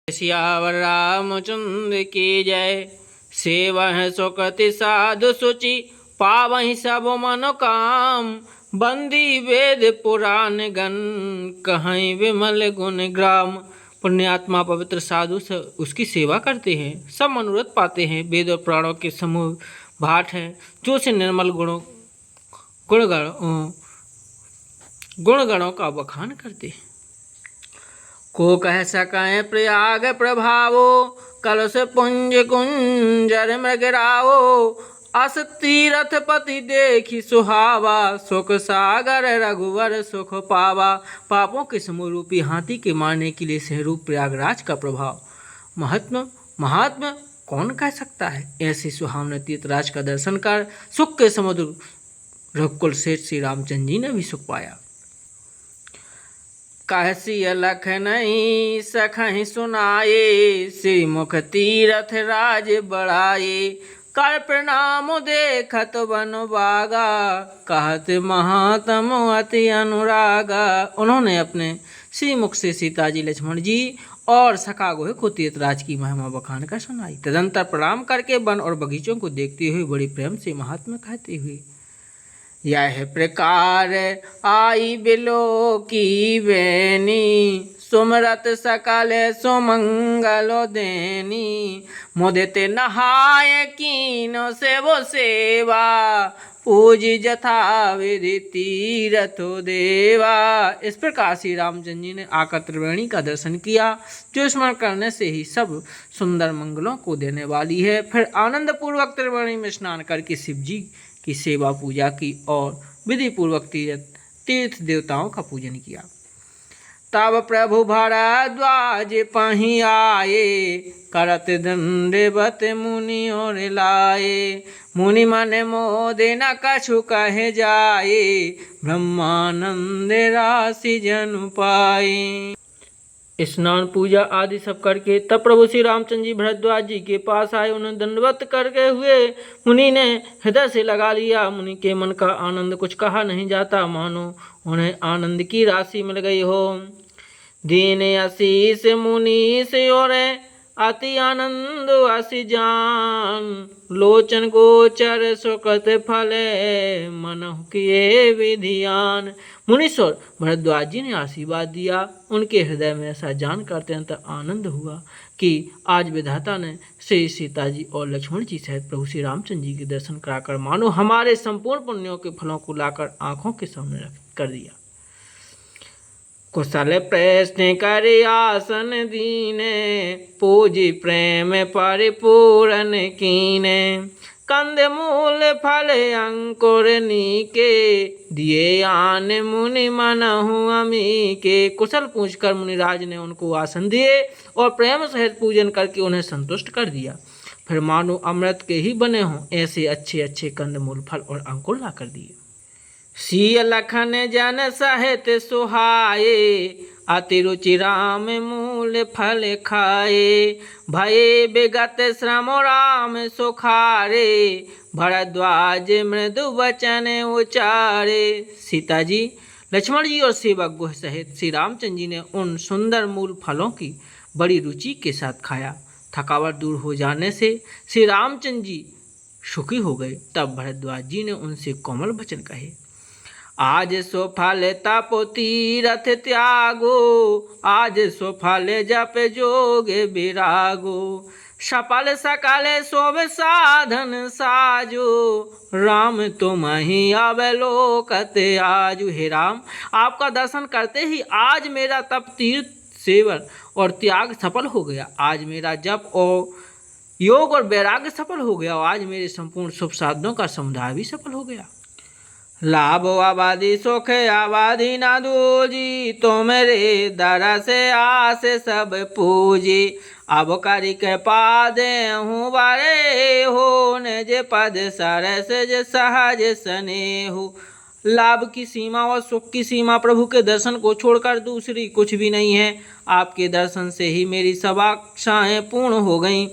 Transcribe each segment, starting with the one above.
सियावर रामचंद्र की जय। सेवह सुकृति साधु सुचि पावहि सब मनोकाम। बंदी वेद पुराण गण कहीं विमल गुण ग्राम। पुण्यात्मा पवित्र साधु उसकी सेवा करते हैं, सब मनोरथ पाते हैं। वेद और पुराणों के समूह भाट हैं जो से निर्मल गुणगणों का बखान करते हैं। को कह सकें प्रयाग प्रभावो, कलश पुंज कुंजर मृगरावो। अस तीरथ पति देखी सुहावा, सुख सागर रघुवर सुख पावा। पापों के समूह रूपी हाथी के मारने के लिए सहरूप प्रयागराज का प्रभाव। महात्मा कौन कह सकता है। ऐसे सुहावने तीर्थराज का दर्शन कर सुख के समुद्र रघुकुल सेठ श्री रामचंद्र जी ने भी सुख पाया। कहसी लख नहीं सखहि सुनाए, श्रीमुख तीरथ राज बढ़ाए। कर प्रणाम देखत बन बागा, कहत महात्म अति अनुरागा। उन्होंने अपने श्रीमुख से सीता जी, लक्ष्मण जी और सखा गोहे को तीर्थराज की महिमा बखान कर सुनाई। तदंतर प्रणाम करके वन और बगीचों को देखते हुए बड़ी प्रेम से महात्मा कहते हुए, यह प्रकार आई बिलो की बेनी, सुमरत सकल सुमंगलो देनी। मुदित नहाय कीनो से वो सेवा, पूज जथा विधि तीरथो देवा। इस प्रकार श्री रामचंद्र जी ने आकर त्रिवेणी का दर्शन किया, जो स्मरण करने से ही सब सुंदर मंगलों को देने वाली है। फिर आनंद पूर्वक त्रिवेणी में स्नान करके शिव जी की सेवा पूजा की और विधि पूर्वक तीर्थ देवताओं का पूजन किया। तब प्रभु भरद्वाज पहीं आए, करत दंडवत मुनि और लाए। मुनि मन मोदे न कछु कहे जाए, ब्रह्मानंद राशि जनु पाए। स्नान पूजा आदि सब करके तब प्रभु श्री रामचंद्र जी भरद्वाज जी के पास आए। उन्हें दंडवत करके हुए मुनि ने हृदय से लगा लिया। मुनि के मन का आनंद कुछ कहा नहीं जाता, मानो उन्हें आनंद की राशि मिल गई हो। दीन आशीष मुनि से और अति आनंद असी जान, लोचन गोचर सुकृत फले मनहु किए विधियान। मुनीश्वर भरद्वाज जी ने आशीर्वाद दिया। उनके हृदय में ऐसा जानकर अत्यंत आनंद हुआ कि आज विधाता ने श्री सीता जी और लक्ष्मण जी सहित प्रभु श्री रामचंद्र जी के दर्शन कराकर मानो हमारे संपूर्ण पुण्यों के फलों को लाकर आंखों के सामने कर दिया। कुशल प्रश्न कर आसन दीने, पूजी प्रेम परिपूर्ण कीने। कंद मूल फल अंकुर नीके, दिए आन मुनि मनहु अमी के। कुशल पूछकर मुनिराज ने उनको आसन दिए और प्रेम सहित पूजन करके उन्हें संतुष्ट कर दिया। फिर मानो अमृत के ही बने हों ऐसे अच्छे अच्छे कंद मूल फल और अंकुर ला कर दिए। सिय लखन जन सहित सुहाए, अति रुचि राम मूल फल खाए। भये विगत श्रम राम सुखारे, भरद्वाज मृदु वचन उचारे। सीता जी, लक्ष्मण जी और सेवक गुह सहित श्री रामचंद्र जी ने उन सुंदर मूल फलों की बड़ी रुचि के साथ खाया। थकावट दूर हो जाने से श्री रामचंद्र जी सुखी हो गए। तब भरद्वाज जी ने उनसे कोमल वचन कहे, आज सो फल तप तीरथ त्यागो, आज सो फल जप जोग विरागो। सफल सकल शोभ साधन साजो, राम तुम ही अवलोकत आजु। हे राम, आपका दर्शन करते ही आज मेरा तप तीर्थ सेवन और त्याग सफल हो गया। आज मेरा जप और योग और वैराग्य सफल हो गया और आज मेरे संपूर्ण शुभ साधनों का समुदाय भी सफल हो गया। लाभ आबादी सुख आबादी ना दूजी, तुमरे दर से आस सब पूजी। अब करी के पादे हूँ बारे हो, निज पद सरस सहज स्नेहु। लाभ की सीमा और सुख की सीमा प्रभु के दर्शन को छोड़कर दूसरी कुछ भी नहीं है। आपके दर्शन से ही मेरी सब आशाएं पूर्ण हो गईं।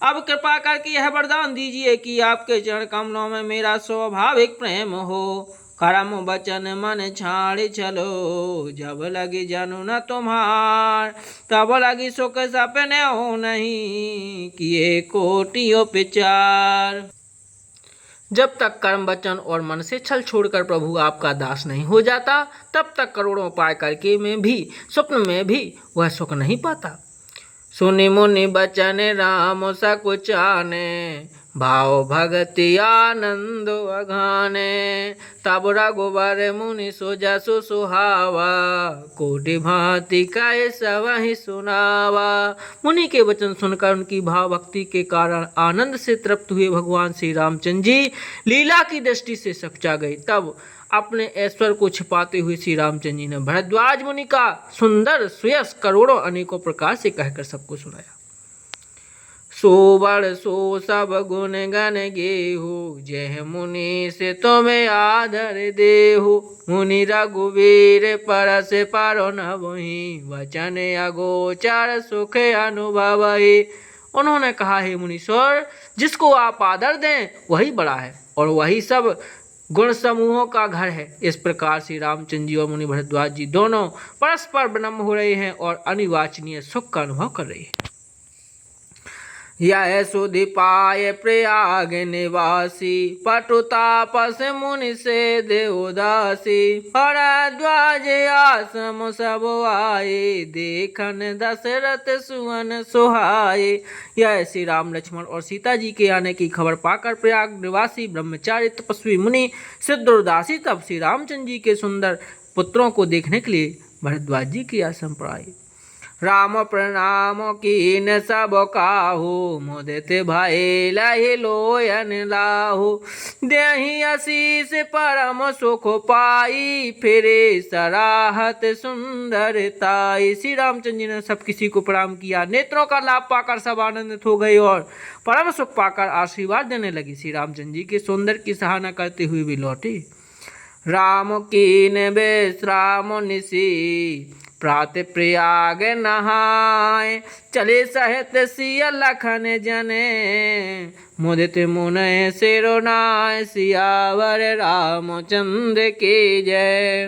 अब कृपा करके यह वरदान दीजिए कि आपके चरण कमलों में मेरा स्वाभाविक प्रेम हो। करम बचन मन छाड़ चलो, जब लगी जानू न तुम्हार, तब लगी सुख सपने हो नहीं, किए कोटियों विचार। जब तक कर्म वचन और मन से छल छोड़कर प्रभु आपका दास नहीं हो जाता, तब तक करोड़ों उपाय करके में भी स्वप्न में भी वह सुख नहीं पाता। सुनि मुनि बचन राम सकुचाने, भाव भगति आनंद अघाने, तब रघुबर मुनि सो जसु सुहावा, कोटि भांति कहे सबहि सुनावा। मुनि के वचन सुनकर उनकी भाव भक्ति के कारण आनंद से तृप्त हुए भगवान श्री रामचंद्र जी लीला की दृष्टि से सकुचा गए। तब अपने ऐश्वर्य को छिपाते हुए श्री रामचंद्र जी ने भरद्वाज मुनि का सुंदर सुयश करोड़ों अनेकों प्रकार से कहकर सबको सुनाया। सो बड़ सो सब गुण गण गेहु, जय मुनि से तुम्हें आदर देहु, मुनि रघुवीर परस परो न वही, वचन अगोचर सुख अनुभवहि। उन्होंने कहा, हे मुनीश्वर, जिसको आप आदर दें वही बड़ा है और वही सब गुण समूहों का घर है। इस प्रकार श्री रामचंद्र जी और मुनि भरद्वाज जी दोनों परस्पर विनम्र हो रहे हैं और अनिर्वचनीय सुख का अनुभव कर रहे हैं। यह सुधि पाए प्रयाग निवासी, पटुतापस मुनि से देवदासी, भरद्वाज आश्रम सब आए, देखन दशरथ सुवन सुहाए। यह श्री राम लक्ष्मण और सीता जी के आने की खबर पाकर प्रयाग निवासी ब्रह्मचारी तपस्वी मुनि सिद्धोदासी तब श्री रामचंद्र जी के सुंदर पुत्रों को देखने के लिए भरद्वाज जी के आश्रम पर आए। राम प्रणाम कीन सब काहू, मुदित भय लहि लोयन लाहू, देहि आशीष परम सुख पाई, फिरे सराहत सुंदरताई। श्री रामचंद्र जी ने सब किसी को प्रणाम किया, नेत्रों का लाभ पाकर सब आनंदित हो गए और परम सुख पाकर आशीर्वाद देने लगी। श्री रामचंद्र जी के सौंदर्य की सराहना करते हुए भी लौटे। राम कीन विश्राम निसी, प्रात प्रयाग नहाय, चले सहित सिया लखन जने, मुदित मुनय सिरोनाय, सियावर रामचंद्र की जय।